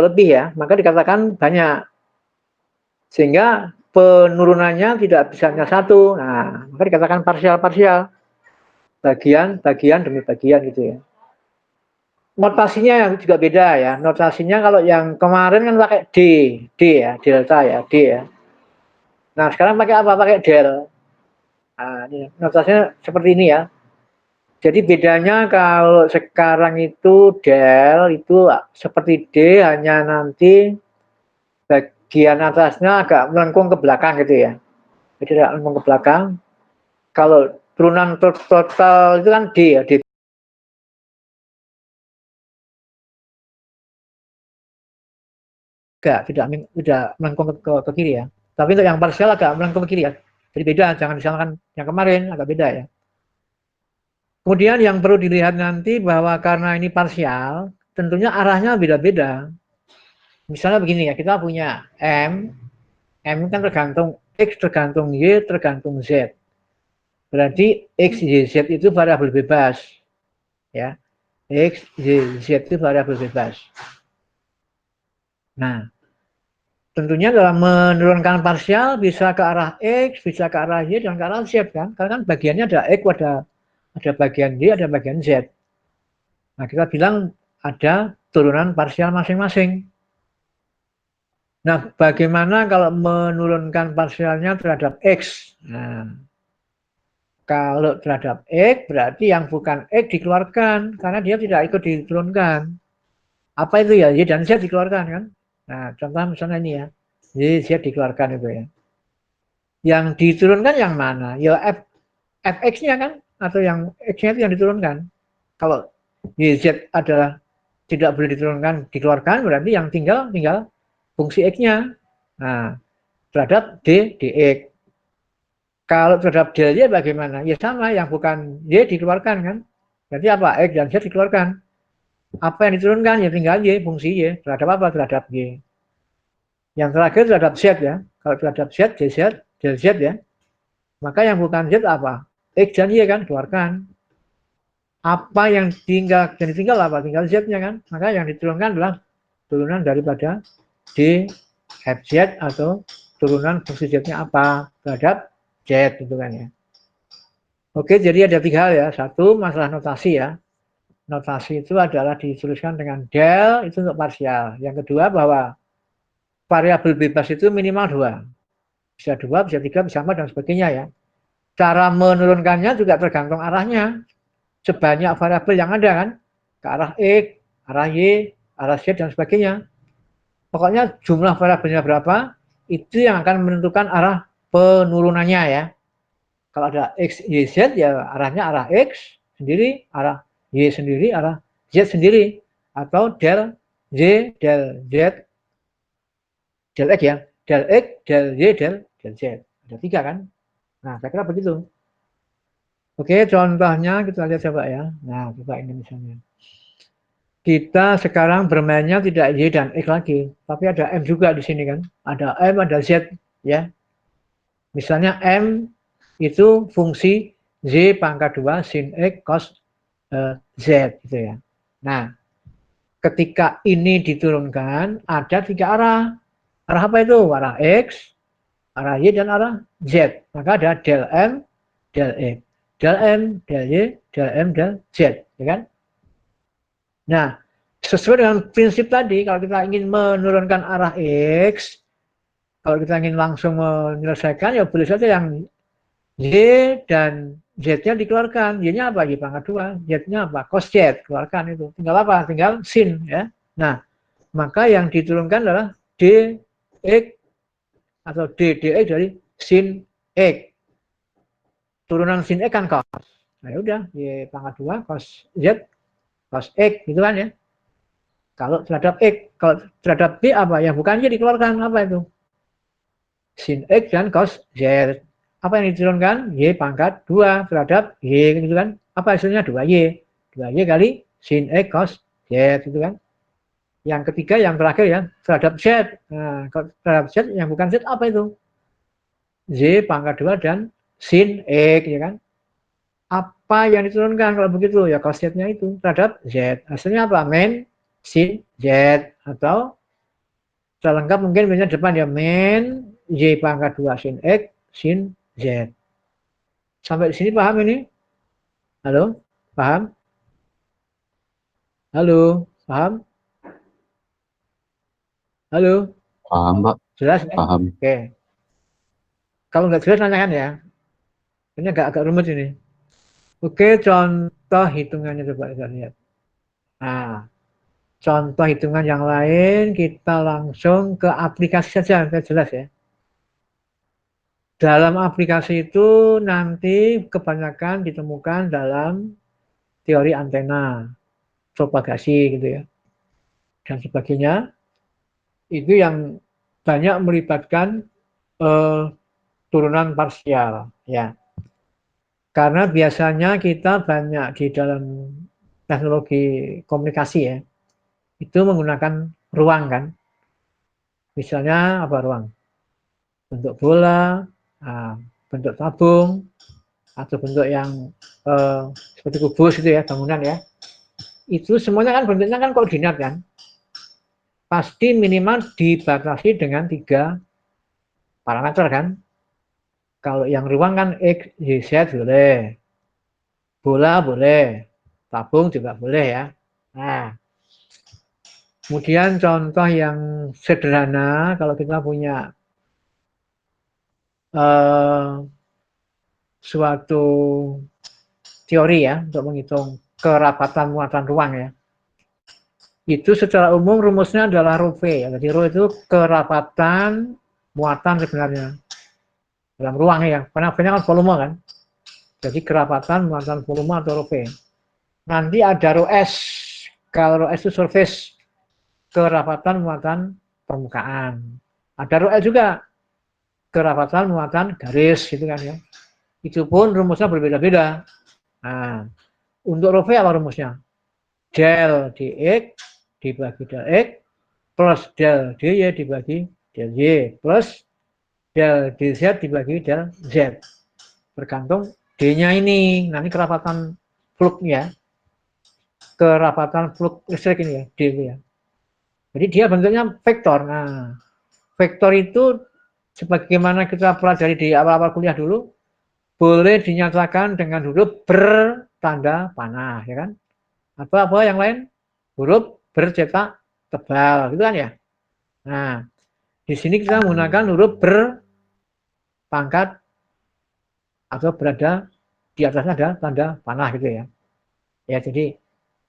lebih ya, maka dikatakan banyak. Sehingga penurunannya tidak bisa hanya satu. Nah, maka dikatakan parsial-parsial. Bagian demi bagian gitu ya. Notasinya juga beda ya. Notasinya kalau yang kemarin kan pakai D ya, delta ya, D ya. Nah, sekarang pakai apa? Pakai del. Nah, ini notasinya seperti ini ya. Jadi bedanya kalau sekarang itu del itu seperti D, hanya nanti bagian atasnya agak melengkung ke belakang gitu ya. Jadi agak melengkung ke belakang. Kalau turunan total itu kan D ya, D. Tidak melengkung ke kiri ya. Tapi untuk yang parsial agak melengkung ke kiri ya. Jadi beda, jangan disamakan yang kemarin, agak beda ya. Kemudian yang perlu dilihat nanti bahwa karena ini parsial, tentunya arahnya beda-beda. Misalnya begini ya, kita punya M kan tergantung X, tergantung Y, tergantung Z. Berarti X, Y, Z itu variabel bebas. Ya, X, Y, Z itu variabel bebas. Nah, tentunya dalam menurunkan parsial bisa ke arah X, bisa ke arah Y, dan ke arah Z kan. Karena kan bagiannya ada X, ada bagian Y, ada bagian Z. Nah, kita bilang ada turunan parsial masing-masing. Nah, bagaimana kalau menurunkan parsialnya terhadap X? Nah, kalau terhadap X berarti yang bukan X dikeluarkan karena dia tidak ikut diturunkan. Apa itu ya? Y dan Z dikeluarkan kan? Nah, contoh misalnya ini ya. Y, Z dikeluarkan itu ya. Yang diturunkan yang mana? Ya fx-nya kan? Atau yang x-nya itu yang diturunkan. Kalau Y, Z adalah tidak boleh diturunkan, dikeluarkan berarti yang tinggal fungsi x-nya. Nah, terhadap d dx. Kalau terhadap del Y bagaimana? Ya sama, yang bukan Y dikeluarkan kan? Jadi apa? X dan Z dikeluarkan. Apa yang diturunkan? Ya tinggal Y, fungsi Y. Terhadap apa? Terhadap Y. Yang terakhir terhadap Z ya. Kalau terhadap Z, DZ, del Z ya. Maka yang bukan Z apa? X dan Y kan? Keluarkan. Apa yang ditinggal apa? Tinggal Z-nya kan? Maka yang diturunkan adalah turunan daripada D, FZ atau turunan fungsi Z-nya apa? Terhadap Z itu kan ya. Oke, jadi ada 3 hal ya. Satu, masalah notasi ya. Notasi itu adalah dituliskan dengan del, itu untuk parsial. Yang kedua, bahwa variabel bebas itu minimal 2. Bisa 2, bisa 3, bisa 4, dan sebagainya ya. Cara menurunkannya juga tergantung arahnya. Sebanyak variabel yang ada kan. Ke arah X, arah Y, arah Z, dan sebagainya. Pokoknya jumlah variabelnya berapa, itu yang akan menentukan arah penurunannya ya. Kalau ada X, Y, Z ya arahnya arah X sendiri, arah Y sendiri, arah Z sendiri. Atau del Y, del Z, del X ya. Del X, del Y, del Z. Ada 3 kan. Nah, saya kira begitu. Oke, contohnya kita lihat coba ya. Nah, coba ini misalnya. Kita sekarang bermainnya tidak Y dan X lagi. Tapi ada M juga di sini kan. Ada M, ada Z ya. Misalnya M itu fungsi Z pangkat 2 sin X cos Z gitu ya. Nah, ketika ini diturunkan ada 3 arah. Arah apa itu? Arah X, arah Y, dan arah Z. Maka ada del M, del X. Del M, del Y, del M, del Z. Ya kan? Nah, sesuai dengan prinsip tadi, kalau kita ingin menurunkan arah X, kalau kita ingin langsung menyelesaikan, ya boleh saja yang Y dan Z-nya dikeluarkan. Y-nya apa? Y pangkat 2. Z-nya apa? Cos Z. Keluarkan itu. Tinggal apa? Tinggal sin. Ya. Nah, maka yang diturunkan adalah dx atau ddx dari sin X. Turunan sin X kan cos. Nah, ya udah. Y pangkat 2 cos Z, cos X. Gitu kan ya. Kalau terhadap X. Kalau terhadap B apa? Yang bukan Y dikeluarkan. Apa itu? Sin X dan cos Z. Apa yang diturunkan? Y pangkat 2 terhadap Y gitu kan. Apa hasilnya? 2Y. 2Y kali sin X cos Z gitu kan. Yang ketiga, yang terakhir ya, terhadap Z. Nah, terhadap Z yang bukan Z apa itu? Y pangkat 2 dan sin X ya kan. Apa yang diturunkan kalau begitu? Ya cos Z-nya itu terhadap Z. Hasilnya apa? Min sin Z atau Secara lengkap mungkin biasanya depan ya min Y pangkat 2 sin X sin Z. Sampai di sini paham ini? Halo? Paham? Halo? Paham? Halo? Paham, Pak. Jelas ya? Paham. Oke. Kalau nggak jelas nanyakan ya. Ini agak rumit ini. Oke, contoh hitungannya coba kita lihat. Nah, contoh hitungan yang lain kita langsung ke aplikasi saja, biar jelas ya. Dalam aplikasi itu nanti kebanyakan ditemukan dalam teori antena, propagasi gitu ya, dan sebagainya. Itu yang banyak melibatkan eh, turunan parsial, ya. Karena biasanya kita banyak di dalam teknologi komunikasi ya, itu menggunakan ruang kan. Misalnya apa ruang? Bentuk bola, nah, bentuk tabung, atau bentuk yang seperti kubus itu ya, bangunan ya. Itu semuanya kan bentuknya kan koordinat kan. Pasti minimal dibatasi dengan 3 parameter kan. Kalau yang ruang kan X, Y, Z boleh. Bola boleh. Tabung juga boleh ya. Nah, kemudian contoh yang sederhana, kalau kita punya suatu teori ya untuk menghitung kerapatan muatan ruang ya. Itu secara umum rumusnya adalah ρ V ya. Jadi ρ itu kerapatan muatan sebenarnya dalam ruang ya. Karena V-nya kan volume kan. Jadi kerapatan muatan volume atau ρ V. Nanti ada ρ S. Kalau ρ S itu surface, kerapatan muatan permukaan. Ada ρ L juga, kerapatan muatan garis gitu kan ya. Itu pun rumusnya berbeda-beda. Nah, untuk ρ V apa rumusnya? Del dx dibagi del x plus del dy dibagi del y plus del dz dibagi del z. Bergantung d-nya ini, nanti kerapatan fluknya, kerapatan fluk listrik ini ya, d itu ya. Jadi dia bentuknya vektor. Nah, vektor itu sebagaimana kita pelajari di awal-awal kuliah dulu, boleh dinyatakan dengan huruf bertanda panah, ya kan? Atau apa yang lain? Huruf bercetak tebal, gitu kan ya? Nah, di sini kita menggunakan huruf berpangkat atau berada di atasnya ada tanda panah gitu ya. Ya, jadi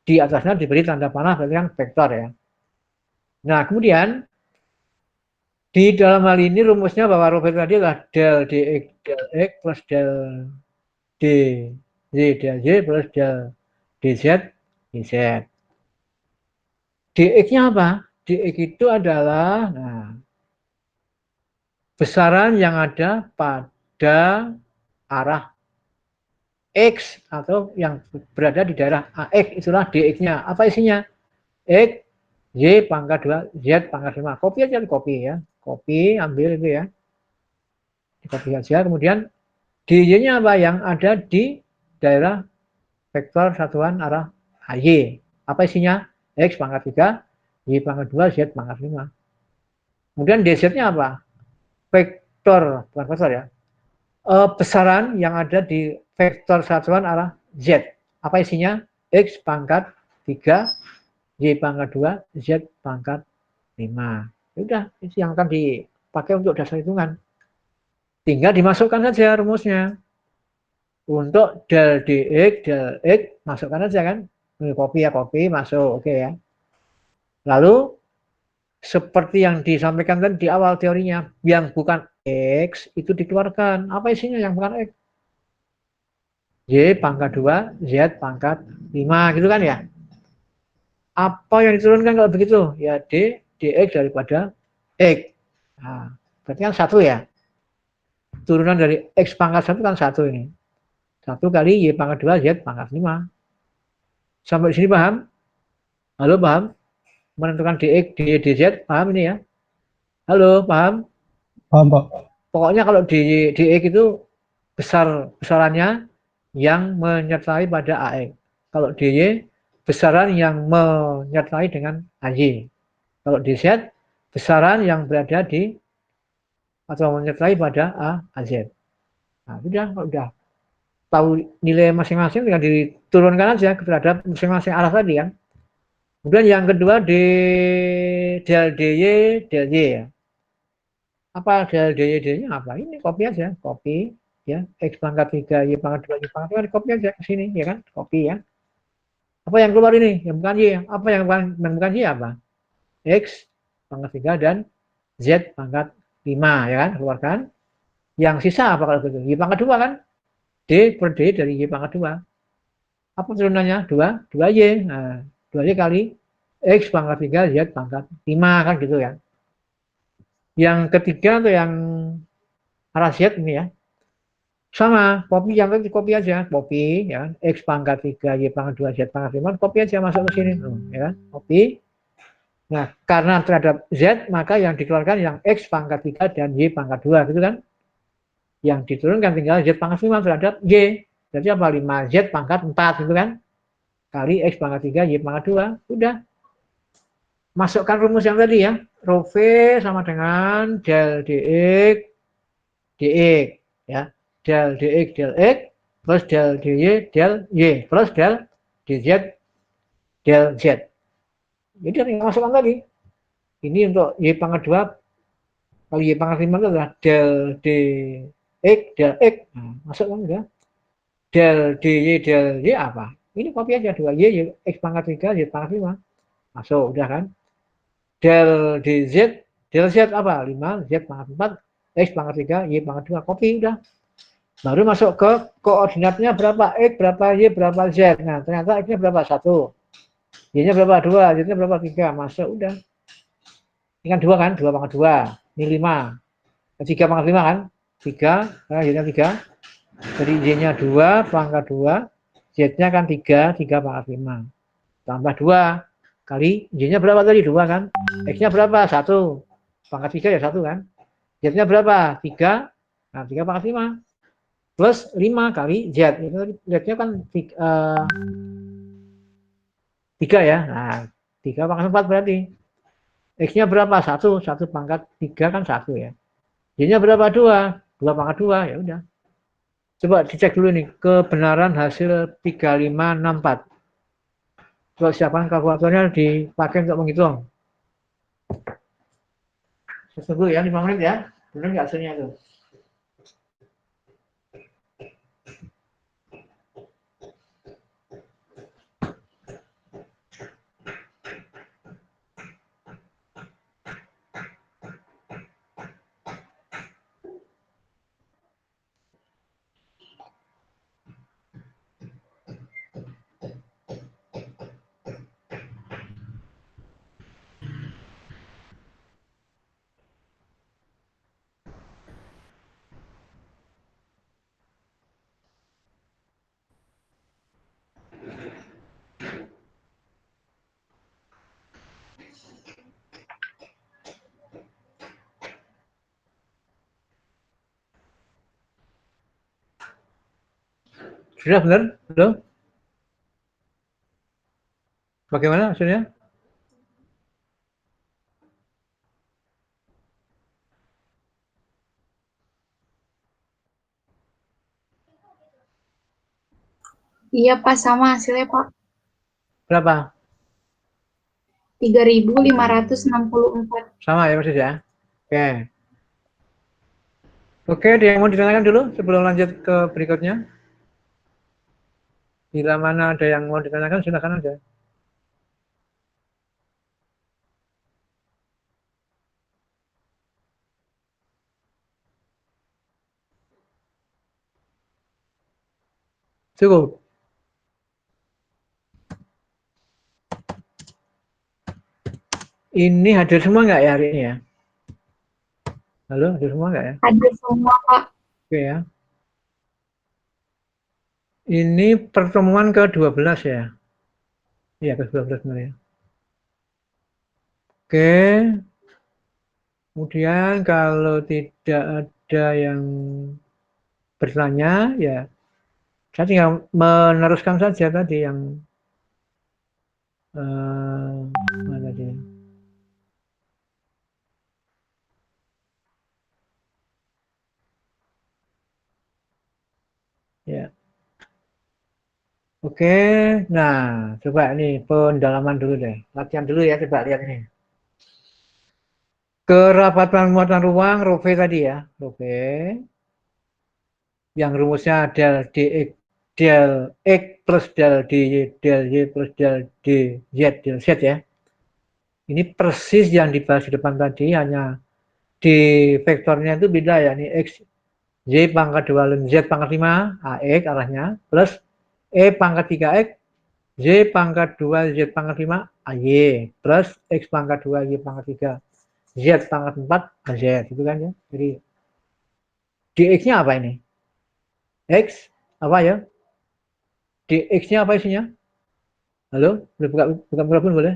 di atasnya diberi tanda panah berarti kan vektor ya. Nah, kemudian di dalam hal ini rumusnya bahwa Robert tadi adalah del del x plus del d y del y plus del dz dz. Dx-nya apa? Dx itu adalah besaran yang ada pada arah X atau yang berada di daerah AX, itulah dx-nya. Apa isinya? X, Y pangkat 2, Z pangkat 5. Copy aja, copy ya. Copy, ambil itu ya. Copy aja. Kemudian dy-nya apa? Yang ada di daerah vektor satuan arah AY. Apa isinya? X pangkat 3, Y pangkat 2, Z pangkat 5. Kemudian dz-nya apa? Vektor, bukan vektor ya. Besaran yang ada di vektor satuan arah Z. Apa isinya? X pangkat 3, Y pangkat 2, Z pangkat 5. Sudah, itu yang akan dipakai untuk dasar hitungan. Tinggal dimasukkan saja rumusnya. Untuk del dx, del x, masukkan saja kan. Copy ya, copy, masuk. Oke ya. Lalu, seperti yang disampaikan tadi di awal teorinya, yang bukan X, itu dikeluarkan. Apa isinya yang bukan X? Y pangkat 2, Z pangkat 5 gitu kan ya. Apa yang diturunkan kalau begitu? Ya D, dx daripada X. Nah, berarti kan 1 ya. Turunan dari X pangkat 1 kan 1 ini. 1 kali Y pangkat 2, Z pangkat 5. Sampai sini paham? Halo, paham? Menentukan dx, dy, dz, paham ini ya? Halo, paham? Paham, Pak. Pokoknya kalau dx itu besarannya yang menyertai pada AX. Kalau dy besaran yang menyertai dengan AY. Kalau dz besaran yang berada di atau menyertai pada A, AZ. Nah, udah tahu nilai masing-masing tinggal diturunkan aja terhadap masing-masing arah tadi kan. Kemudian yang kedua del DY del Y ya. Apa del DY del Y apa? Ini copy aja, copy ya. X pangkat 3 Y pangkat 2 Y pangkat 2 copy aja ke sini ya kan, copy ya. Apa yang keluar ini? Yang bukan Y. Apa yang bukan Y apa? X pangkat 3 dan Z pangkat 5 ya kan, keluarkan. Yang sisa apa kalau gitu? Y pangkat 2 kan? D per D dari Y pangkat 2. Apa turunannya? 2Y. Nah, 2Y kali X pangkat 3 Z pangkat 5 kan gitu ya. Yang ketiga tuh yang arah Z ini ya. Sama, copy yang tadi copy aja, copy ya. X pangkat 3 Y pangkat 2 Z pangkat 5 copy aja masuk ke sini ya kan. Copy. Nah, karena terhadap Z maka yang dikeluarkan yang X pangkat 3 dan Y pangkat 2 gitu kan. Yang diturunkan tinggal Z pangkat 5 terhadap Y. Jadi apa? 5Z pangkat 4 gitu kan. Kali X pangkat 3 Y pangkat 2. Udah. Masukkan rumus yang tadi ya. Rho V sama dengan del DX DX ya. Del DX del X plus del DY del Y plus del DZ del Z. Jadi yang masukkan tadi. Ini untuk Y pangkat 2 kalau Y pangkat 5 itu adalah del DX del X. Nah, masukkan ya. Del DY del Y apa? Ini copy aja 2Y X pangkat 3 Y pangkat 5. Masuk udah kan? Del DZ del Z apa? 5 Z pangkat 4 X pangkat 3 Y pangkat 2. Copy udah. Baru masuk ke koordinatnya berapa X, berapa Y, berapa Z. Nah, ternyata X-nya berapa? 1. Y-nya berapa? 2. Z-nya berapa? 3. Masuk udah. Ini kan 2 kan? 2 pangkat 2. Ini 5. 3 pangkat 5 kan? 3. Nah, Y-nya 3. Jadi Y-nya 2 pangkat 2. Z-nya kan 3. 3 pangkat 5. Tambah 2. Kali Y-nya berapa tadi? 2 kan? X-nya berapa? 1. Pangkat 3 ya 1 kan? Z-nya berapa? 3. Nah, 3 pangkat 5. Plus 5 kali Z. Z-nya kan 3 ya. Nah, 3 pangkat 4 berarti. X-nya berapa? 1. 1 pangkat 3 kan 1 ya. Y-nya berapa? 2. 2 pangkat 2. Ya udah. Coba dicek dulu nih. Kebenaran hasil 3564. Coba siapkan kalkulatornya dipakai untuk menghitung. Tunggu ya 5 menit ya. Benar nggak hasilnya itu? Sudah benar? Belum? Bagaimana hasilnya? Iya Pak, sama hasilnya Pak. Berapa? 3.564. Sama ya persis ya. Oke. Oke, ada yang mau ditanyakan dulu sebelum lanjut ke berikutnya? Bila mana ada yang mau ditanyakan, silakan aja. Cukup. Ini hadir semua nggak ya hari ini ya? Halo, hadir semua nggak ya? Hadir semua Pak. Oke ya. Ini pertemuan ke-12 ya? Iya, ke-12 sebenarnya. Oke. Kemudian kalau tidak ada yang bertanya, ya saya tinggal meneruskan saja tadi yang mana tadi? Oke, nah coba ini pendalaman dulu deh. Latihan dulu ya, coba lihat ini. Kerapatan muatan ruang, rho V tadi ya. Rho V, yang rumusnya del dx, del X plus del dy, del Y plus del dz, del Z ya. Ini persis yang dibahas di depan tadi, hanya di vektornya itu beda ya. Ini X, Y pangkat 2 ln Z pangkat 5, AX arahnya, plus E pangkat 3X, Y pangkat 2 Z pangkat 5 AY, plus X pangkat 2 Y pangkat 3 Z pangkat 4 AZ, gitu kan ya. Jadi dx-nya apa ini? X apa ya? Dx-nya apa isinya? Halo? Boleh buka mikrofon boleh?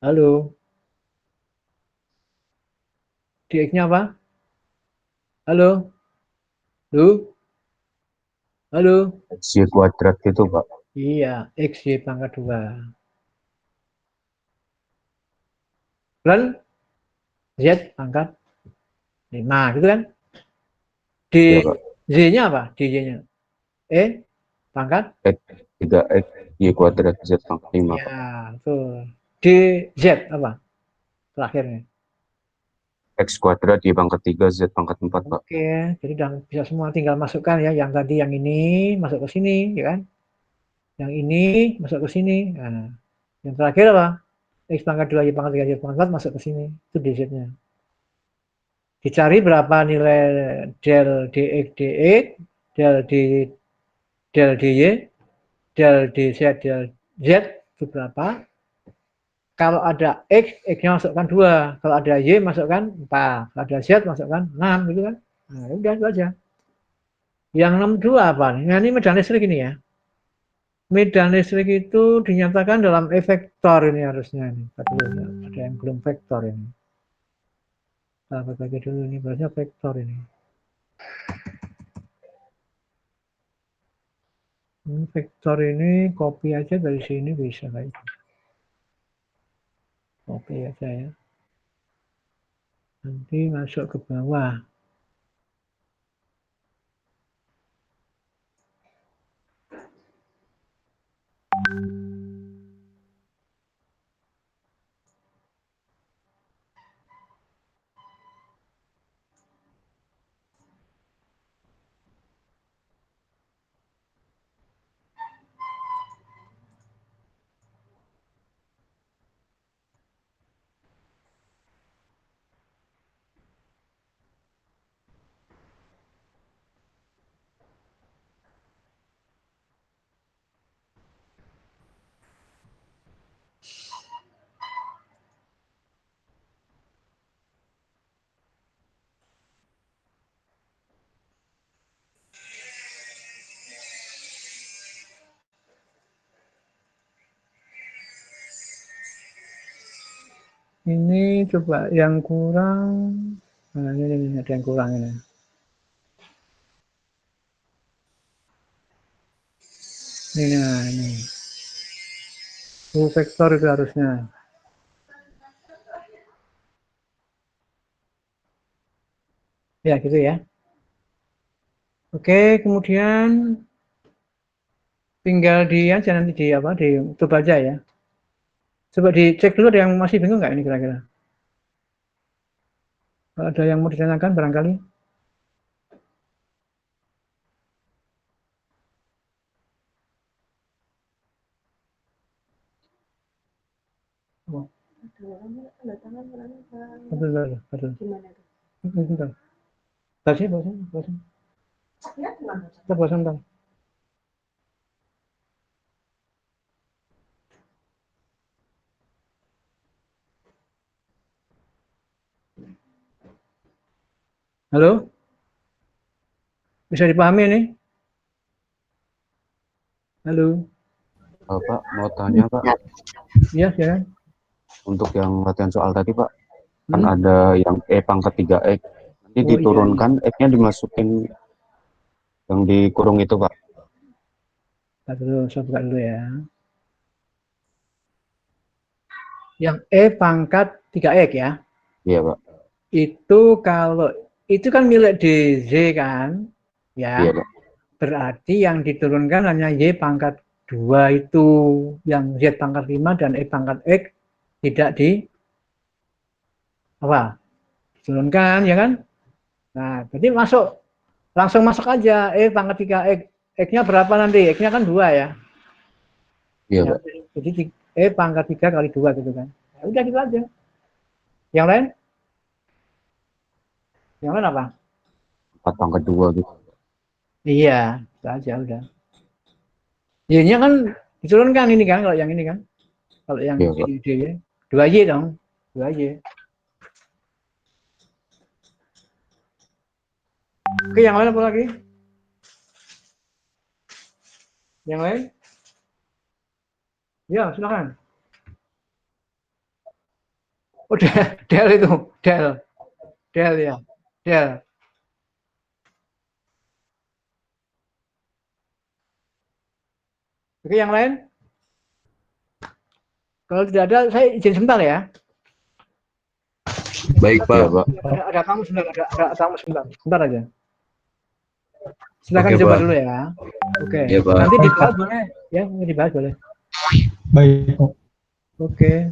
Halo? Dx-nya apa? Halo? Lu? Halo? XY kuadrat gitu, Pak. Iya, X Y pangkat 2. Dan Z pangkat 5, gitu kan? Di Iya, Pak. Z-nya apa? Di Z-nya. E pangkat? X 3X Y kuadrat Z pangkat 5, Ya, Pak. betul. Di Z apa? Terakhirnya. X kuadrat Y pangkat 3 Z pangkat 4, Pak. Oke, jadi udah bisa semua, tinggal masukkan ya. Yang tadi yang ini masuk ke sini, ya kan? Yang ini masuk ke sini. Nah, yang terakhir apa? X pangkat 2 Y pangkat 3 Y pangkat 4 masuk ke sini. Itu DZ-nya. Dicari berapa nilai del dx dx, del d, del dy, del dz, del z itu berapa? Kalau ada x, x-nya masukkan 2. Kalau ada y, masukkan 4. Kalau ada z, masukkan 6, gitu kan? Nah, udah itu aja. Yang 62 apa nih? Nah, ini medan listrik ini ya. Medan listrik itu dinyatakan dalam E vektor ini harusnya. Ini. Ada yang belum vektor ini. Kita bagi dulu ini, berarti vektor ini. Vektor ini copy aja dari sini bisa kayak. Copy aja ya. Nanti masuk ke bawah. Ini coba yang kurang. Nah, ini ada yang kurang ini. Ini, nah, ini. Full vektor itu harusnya. Ya, gitu ya. Oke, kemudian tinggal di aja nanti di apa? Di coba aja ya. Coba dicek dulu, ada yang masih bingung nggak ini kira-kira? Kalau ada yang mau ditanyakan barangkali. Oh. Betul, betul. Betul. Tadi bosan, bosan. Kita bosan kan? Halo, bisa dipahami ini? Halo, Pak, mau tanya, Pak. iya ya. Untuk yang latihan soal tadi, Pak. Kan Hmm? ada yang E pangkat 3X. Nanti Oh iya, iya. diturunkan, X-nya dimasukin yang dikurung itu, Pak. Saya buka dulu ya. Yang E pangkat 3X ya. Iya, Pak. Itu kalau itu kan milik DZ kan, Iya, ya. Pak. berarti yang diturunkan hanya Y pangkat 2 itu, yang Z pangkat 5 dan E pangkat X tidak diturunkan, ya kan? Nah, jadi langsung masuk aja, E pangkat 3 X. X-nya berapa nanti? X-nya kan 2 ya. Iya, Ya, Pak. jadi E pangkat 3 kali 2 gitu kan. Ya, udah gitu aja. Yang lain? Yang lain apa? 4 pangkat 2 gitu. Iya, itu aja udah. Y-nya kan diturunkan ini kan, kalau yang ini kan. Kalau yang Iya, Pak. D, 2Y dong. 2Y. Oke, yang lain apa lagi? Yang lain? Ya, silakan. Oh, Del itu. Del ya. Del. Oke, yang lain? Kalau tidak ada, saya izin sebentar ya. Baik, Iya, Pak. Pak. Ada tamu sebentar, ada tamu sebentar. Sebentar aja. Silakan Oke, dicoba Pak. dulu ya. Oke. Iya, Pak. Nanti dibahas boleh? Ya, dibahas boleh. Baik. Oke.